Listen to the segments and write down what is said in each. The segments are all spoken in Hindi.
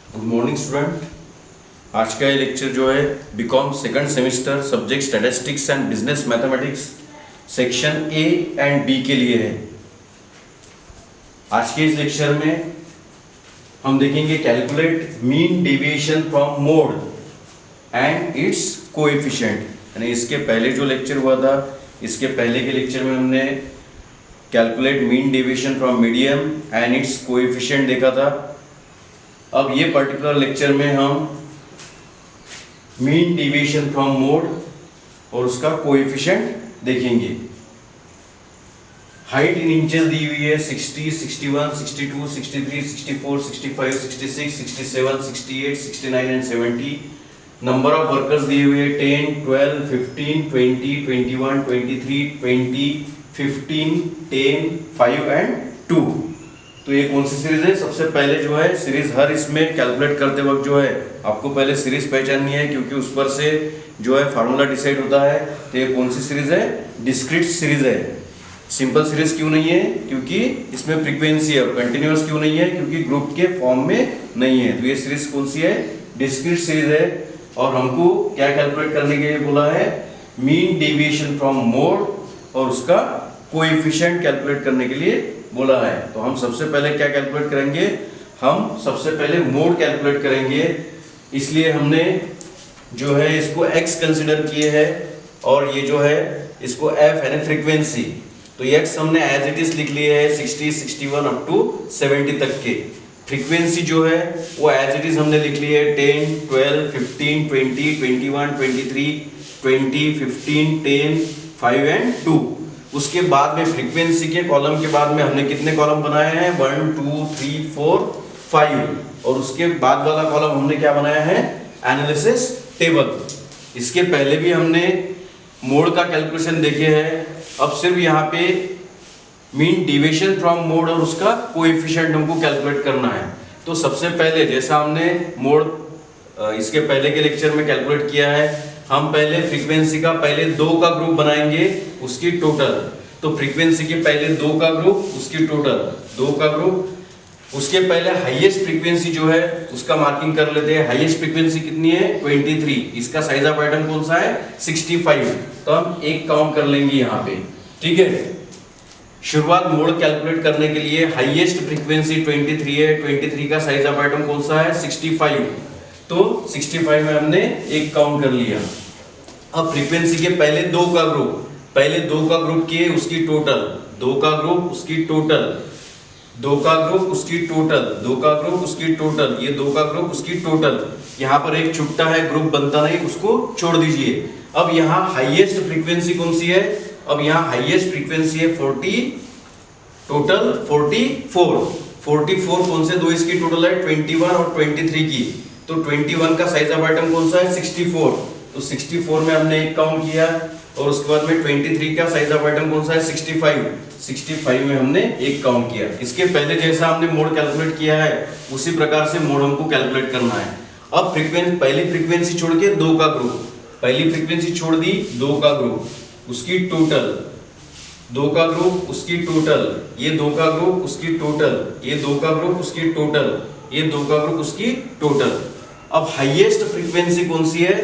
Good morning student. आज का ये लेक्चर जो है BCom second semester subject statistics and business mathematics section A and B के लिए है। आज के इस लेक्चर में हम देखेंगे calculate mean deviation from mode and its coefficient. यानी इसके पहले जो लेक्चर हुआ था, इसके पहले के लेक्चर में हमने calculate mean deviation from medium and its coefficient देखा था। अब ये पर्टिकुलर लेक्चर में हम मीन डेविएशन फ्रॉम मोड और उसका कोएफिशिएंट देखेंगे। हाइट इन इंचेस दी हुई है 60, 61, 62, 63, 64, 65, 66, 67, 68, 69 एंड 70। नंबर ऑफ वर्कर्स दिए हुए हैं 10, 12, 15, 20, 21, 23, 20, 15, 10, 5 एंड 2। तो ये कौन सी सीरीज है? सबसे पहले जो है सीरीज हर इसमें कैलकुलेट करते वक्त जो है आपको पहले सीरीज पहचाननी है, क्योंकि उस पर से जो है फार्मूला डिसाइड होता है। तो ये कौन सी सीरीज है? डिस्क्रीट सीरीज है। सिंपल सीरीज क्यों नहीं है? क्योंकि इसमें फ्रीक्वेंसी है। और कंटिन्यूअस क्यों नहीं है? क्योंकि ग्रुप के फॉर्म में नहीं है। तो ये सीरीज कौन सी है? डिस्क्रीट सीरीज है। और हमको क्या कैलकुलेट करने के लिए बोला है? मीन डेविएशन फ्रॉम मोड और उसका कोएफिशिएंट कैलकुलेट करने के लिए बोला है। तो हम सबसे पहले क्या कैलकुलेट करेंगे? हम सबसे पहले मोड कैलकुलेट करेंगे। इसलिए हमने जो है इसको x कंसीडर किए है और ये जो है इसको f है ना फ्रीक्वेंसी। तो ये x हमने एज इट इज लिख लिए है 60, 61 अप टू 70 तक के। फ्रीक्वेंसी जो है वो एज इट इज हमने लिख ली है 10, 12, 15, 20, 21, 23, 20, 15, 10, 5 एंड 2। उसके बाद में फ्रीक्वेंसी के कॉलम के बाद में हमने कितने कॉलम बनाए हैं? 1, 2, 3, 4, 5। और उसके बाद वाला कॉलम हमने क्या बनाया है? Analysis table. इसके पहले भी हमने मोड का कैलकुलेशन देखे हैं। अब सिर्फ यहाँ पे मीन डेविएशन फ्रॉम मोड और उसका कोएफिशिएंट हमको कैलकुलेट करना है। तो सबसे पहले जैसा हमने मोड इसके पहले के लेक्चर में कैलकुलेट किया है, हम पहले फ्रीक्वेंसी का पहले 2 का ग्रुप बनाएंगे, उसकी टोटल। तो फ्रीक्वेंसी के पहले 2 का ग्रुप, उसकी टोटल 2 का ग्रुप। उसके पहले हाईएस्ट फ्रीक्वेंसी जो है उसका मार्किंग कर लेते हैं। हाईएस्ट फ्रीक्वेंसी कितनी है? 23। इसका साइज ऑफ आइटम कौन सा है? 65। तो हम एक काउंट कर लेंगे यहाँ पे, ठीक है। शुरुआत मोड कैलकुलेट करने के लिए हाईएस्ट फ्रीक्वेंसी 23 है। 23 का साइज ऑफ आइटम कौन सा है? 65। तो 65 में हमने एक काउंट कर लिया। अब फ्रीक्वेंसी के पहले 2 का ग्रुप, पहले 2 का ग्रुप किए, उसकी टोटल 2 का ग्रुप, उसकी टोटल 2 का ग्रुप, उसकी टोटल 2 का ग्रुप, उसकी टोटल, ये 2 का ग्रुप, उसकी टोटल। यहाँ पर एक छुट्टा है, ग्रुप बनता नहीं, उसको छोड़ दीजिए। अब यहाँ हाईएस्ट फ्रीक्वेंसी कौन सी है? अब यहाँ हाईएस्ट फ्रीक्वेंसी है 40, टोटल 44। 44 कौन से दो इसकी टोटल है? 21 और 23 की। तो 21 का साइज ऑफ आइटम कौन सा है? 64। तो 64 में हमने एक काउंट किया। और उसके बाद में 23 का साइज ऑफ आइटम कौन सा है? 65। 65 में हमने एक काउंट किया। इसके पहले जैसा हमने मोड कैलकुलेट किया है उसी प्रकार से मोड हमको कैलकुलेट करना है। अब फ्रीक्वेंसी, पहली फ्रीक्वेंसी छोड़ के 2 का ग्रुप, पहली फ्रीक्वेंसी छोड़ दी 2 का ग्रुप, उसकी टोटल 2 का ग्रुप, उसकी टोटल, ये 2 का ग्रुप, उसकी टोटल, ये 2 का ग्रुप, उसकी टोटल, ये 2 का ग्रुप, उसकी टोटल। अब हाईएस्ट फ्रीक्वेंसी कौन सी है?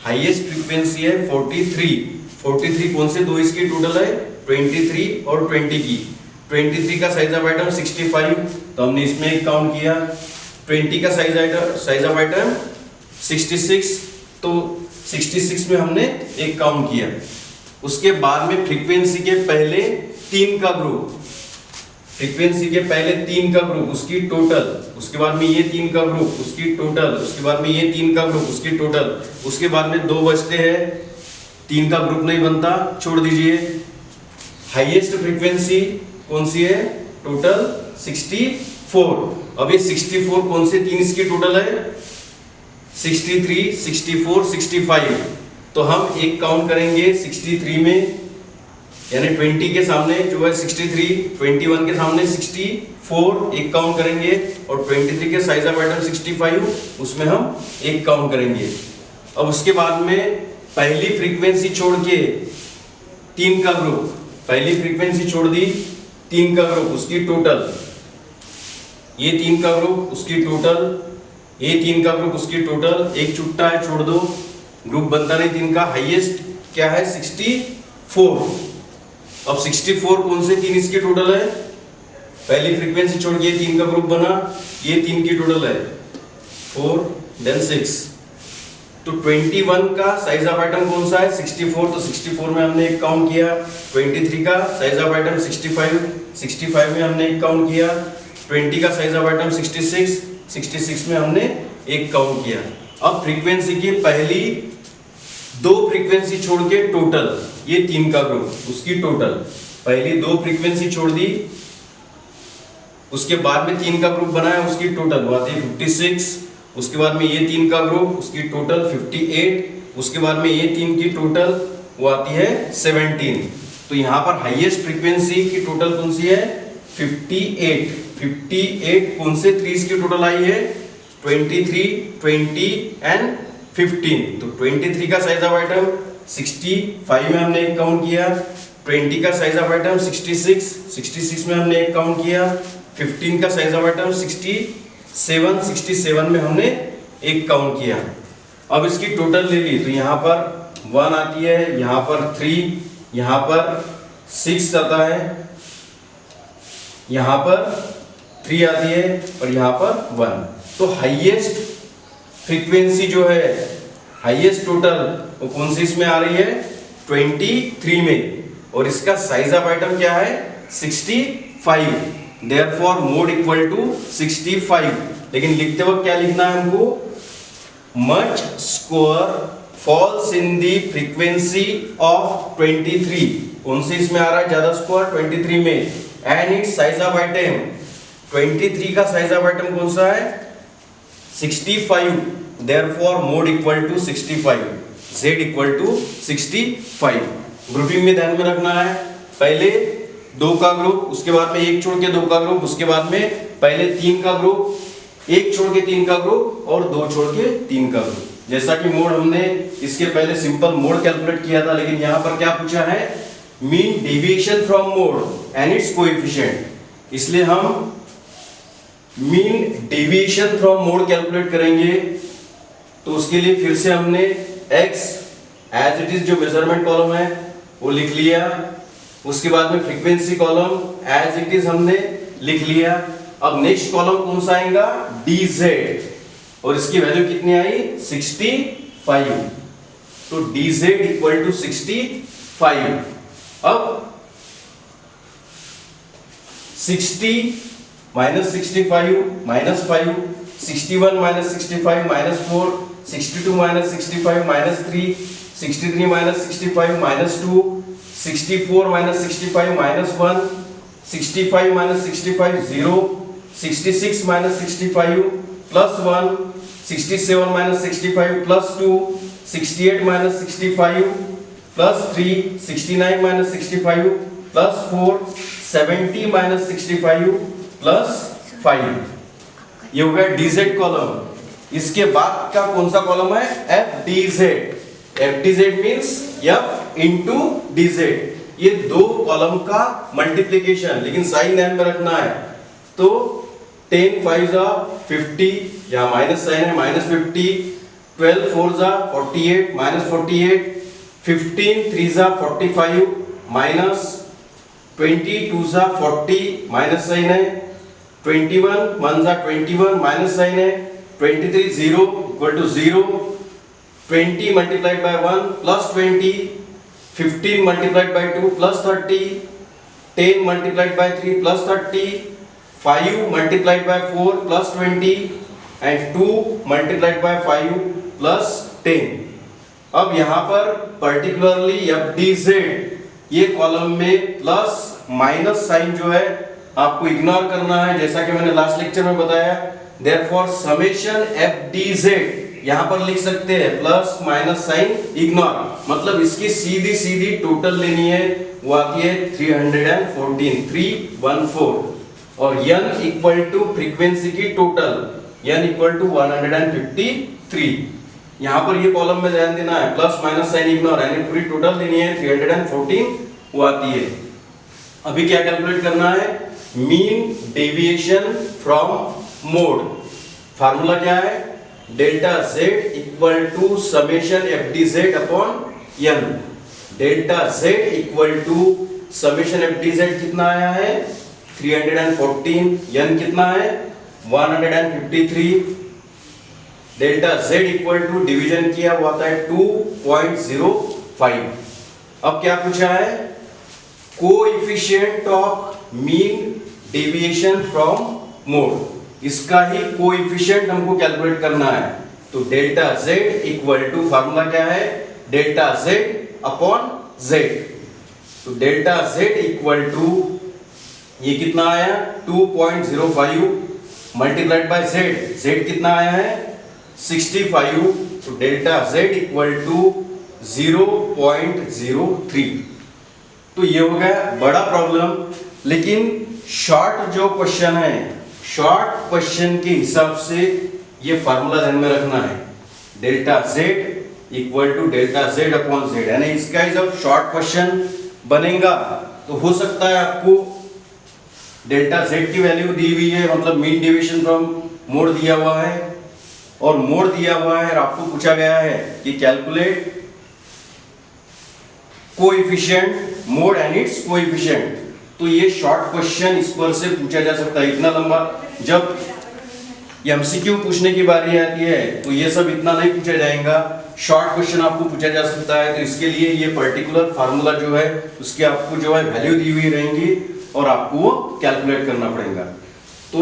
हाईएस्ट फ्रीक्वेंसी है 43। 43 कौन से दो इसकी टोटल है? 23 और 20 की। 23 का साइज ऑफ आइटम 65। तो हमने इसमें एक काउंट किया। 20 का साइज ऑफ आइटम 66। तो 66 में हमने एक काउंट किया। उसके बाद में फ्रीक्वेंसी के पहले 3 का ग्रुप, फ्रीक्वेंसी के पहले 3 का ग्रुप, उसकी टोटल, उसके बाद में ये 3 का ग्रुप, उसकी टोटल, उसके बाद में ये 3 का ग्रुप, उसकी टोटल। उसके बाद में 2 बचते हैं, 3 का ग्रुप नहीं बनता, छोड़ दीजिए। हाईएस्ट फ्रीक्वेंसी कौन सी है? टोटल 64। अब ये 64 कौन से 3 इसकी टोटल है? 63, 64, 65। तो हम एक काउंट करेंगे 63 में, यानी 20 के सामने जो है 63, 21 के सामने 64 एक काउंट करेंगे। और 23 के साइज ऑफ आइटम 65, उसमें हम एक काउंट करेंगे। अब उसके बाद में पहली फ्रीक्वेंसी छोड़ के 3 का ग्रुप, पहली फ्रीक्वेंसी छोड़ दी 3 का ग्रुप, उसकी टोटल, ये 3 का ग्रुप, उसकी टोटल, ये 3 का ग्रुप उसकी टोटल, एक छुट्टा है छोड़ दो, ग्रुप बनता नहीं 3 का, हाईएस्ट क्या है 64। अब 64 कौन से 3 इसके टोटल है, पहली फ्रीक्वेंसी छोड़ के 3 का ग्रुप बना, ये 3 की टोटल है 4 देन 6। तो 21 का साइज ऑफ आइटम कौन सा है 64, तो 64 में हमने एक काउंट किया। 23 का साइज ऑफ आइटम 65 में हमने एक काउंट किया। 20 का साइज ऑफ आइटम 66 में हमने एक काउंट किया। अब फ्रीक्वेंसी की पहली 2 फ्रीक्वेंसी छोड़ के टोटल, ये 3 का ग्रुप उसकी टोटल, पहली 2 फ्रीक्वेंसी छोड़ दी, उसके बाद में 3 का ग्रुप बनाया, उसकी टोटल वो आती है 56। उसके बाद में ये 3 का ग्रुप उसकी टोटल 58। उसके बाद में ये 3 की टोटल वो आती है 17। तो यहाँ पर हाईएस्ट फ्रीक्वेंसी की टोटल कौन सी है 58 कौन से 3 की टोटल आई है 23, 20 एंड 15। तो 23 का साइज ऑफ आइटम 65 में हमने एक काउंट किया। 20 का साइज ऑफ आइटम 66 में हमने एक काउंट किया। 15 का साइज ऑफ आइटम 67 में हमने एक काउंट किया। अब इसकी टोटल ले ली तो यहाँ पर 1 आती है, यहाँ पर 3, यहाँ पर 6 आता है, यहाँ पर 3 आती है और यहाँ पर 1। तो हाईएस्ट फ्रीक्वेंसी जो है, हाईएस्ट टोटल वो कौन सी इसमें आ रही है 23 में, और इसका साइज ऑफ आइटम क्या है 65। Therefore mode equal to 65। लेकिन लिखते वक्त क्या लिखना है हमको, much square falls in the frequency of 23। कौन से इसमें आ रहा है ज्यादा स्क्वायर 23 में, and its size of item 23 का साइज ऑफ आइटम कौन सा है 65। Therefore mode equal to 65, z equal to 65। Grouping में ध्यान में रखना है, पहले 2 का ग्रुप, उसके बाद में 1 छोड़ के 2 का ग्रुप, उसके बाद में पहले 3 का ग्रुप, 1 छोड़ के 3 का ग्रुप और 2 छोड़ के 3 का ग्रुप। जैसा कि मोड हमने इसके पहले सिंपल मोड कैलकुलेट किया था, लेकिन यहाँ पर क्या पूछा है mean deviation from mode and its coefficient. इसलिए हम mean deviation from mode calculate करेंगे। तो उसके लिए फिर से हमने x एज इट इज जो मेजरमेंट कॉलम है वो लिख लिया, उसके बाद में frequency column as it is हमने लिख लिया। अब नेक्स्ट कॉलम कौन सा आएगा dz, और इसकी वैल्यू कितनी आई 65। तो dz इक्वल टू 65। अब 60 minus 65 minus 5, 61 minus 65 minus 4, 62 minus 65 minus 3, 63 minus 65 minus 2, 64 minus 65 minus 1, 65 minus 65 0, 66 minus 65 plus 1, 67 minus 65 plus 2, 68 minus 65 plus 3, 69 minus 65 plus 4, 70 minus 65 plus 5। ये हो गया dz कॉलम। इसके बाद का कौन सा कॉलम है fdz। fdz means f into dz। ये 2 कॉलम का मल्टीप्लिकेशन, लेकिन साइन ध्यान में रखना है। तो 10 5 50, यहाँ माइनस साइन है minus 50, 12 4 48 minus 48, 15 3 45 minus 22 40 minus sign है, 21 1 21 माइनस साइन है, 23 0 equal to 0, 20 multiplied by 1 plus 20, 15 multiplied by 2 plus 30, 10 multiplied by 3 plus 30, 5 multiplied by 4 plus 20 and 2 multiplied by 5 plus 10। अब यहाँ पर particularly FDZ ये कॉलम में प्लस माइनस साइन जो है आपको इग्नोर करना है, जैसा कि मैंने लास्ट लेक्चर में बताया। Therefore summation FDZ यहाँ पर लिख सकते हैं प्लस माइनस साइन इग्नोर, मतलब इसकी सीधी सीधी टोटल लेनी है, वो आती है 314 और n इक्वल टू फ्रीक्वेंसी की टोटल, n इक्वल टू 153। यहाँ पर ये कॉलम में ध्यान देना है, प्लस माइनस साइन इग्नोर, यानी पूरी टोटल लेनी है 314 वो आती है। अभी क्या कैलकुलेट करना है mean deviation from mode. Formula क्या है, delta z equal to summation F D Z upon n। Delta z equal to summation F D Z कितना आया है 314, n कितना है 153। Delta z equal to division किया वो आता है 2.05। अब क्या पूछा है, coefficient of mean deviation from mode, इसका ही कोएफिशिएंट हमको कैलकुलेट करना है। तो delta z equal to formula क्या है, डेल्टा z अपॉन z। तो डेल्टा z इक्वल टू ये कितना आया 2.05 मल्टीप्लाइड बाय z, z कितना आया है 65। तो डेल्टा z इक्वल टू 0.03। तो ये हो गया बड़ा प्रॉब्लम, लेकिन शॉर्ट जो क्वेश्चन है, शॉर्ट क्वेश्चन के हिसाब से ये फार्मूला ध्यान में रखना है, delta z equal to delta z upon z। यानी इसका जब शॉर्ट क्वेश्चन बनेगा तो हो सकता है आपको डेल्टा z की वैल्यू दी हुई है, मतलब मीन डेविएशन फ्रॉम मोड दिया हुआ है और मोड दिया हुआ है, और आपको पूछा गया है कि calculate coefficient mode and its coefficient. तो ये शॉर्ट क्वेश्चन इस पर से पूछा जा सकता है इतना लंबा। जब एमसीक्यू पूछने की बारी आती है तो ये सब इतना नहीं पूछा जाएगा, शॉर्ट क्वेश्चन आपको पूछा जा सकता है। तो इसके लिए ये पर्टिकुलर फार्मूला जो है उसके आपको जो है वैल्यू दी हुई रहेंगी और आपको वो कैलकुलेट करना पड़ेगा। तो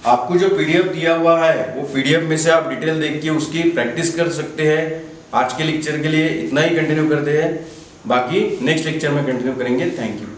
आपको जो पीडीएफ दिया हुआ है वो पीडीएफ में से आप डिटेल देख के उसकी प्रैक्टिस कर सकते हैं। आज के लेक्चर के लिए इतना ही कंटिन्यू करते हैं, बाकी नेक्स्ट लेक्चर में कंटिन्यू करेंगे। Thank you.